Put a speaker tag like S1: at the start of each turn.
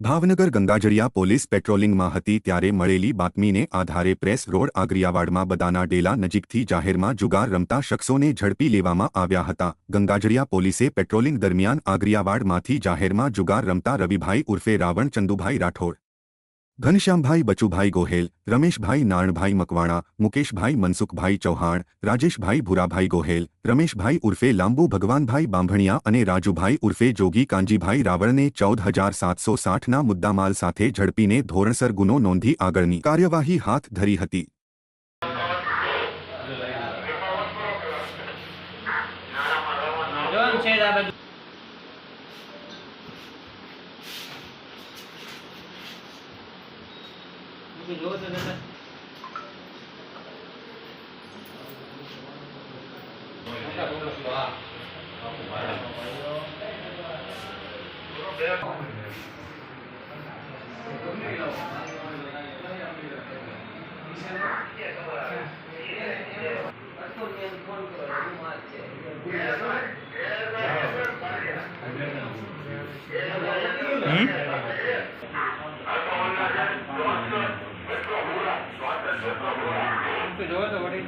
S1: Bhavnagar Gangajaliya police પેટ્રોલિંગમાં હતી ત્યારે મળેલી બાતમીને આધારે પ્રેસ રોડ આગરિયાવાડમાં બદાના ડેલા નજીકથી જાહેરમાં જુગાર રમતા શખ્સોને ઝડપી લેવામાં આવ્યા હતા। ગંગાજળિયા પોલીસે પેટ્રોલિંગ દરમિયાન આગરિયાવાડમાંથી જાહેરમાં જુગાર રમતા રવિભાઈ ઉર્ફે રાવણ ચંદુભાઈ રાઠોડ, ઘનશ્યામભાઈ બચુભાઈ ગોહેલ, રમેશભાઈ નારણભાઈ મકવાણા, મુકેશભાઈ મનસુખભાઈ ચૌહાણ, રાજેશભાઈ ભૂરાભાઈ ગોહેલ, રમેશભાઈ ઉર્ફે લાંબુ ભગવાનભાઈ બાંભણિયા અને રાજુભાઈ ઉર્ફે જોગી કાંજીભાઈ રાવળને 14,760ના મુદ્દામાલ સાથે ઝડપીને ધોરણસર ગુનો નોંધી આગળની કાર્યવાહી હાથ ધરી હતી।
S2: જોવો તો વળી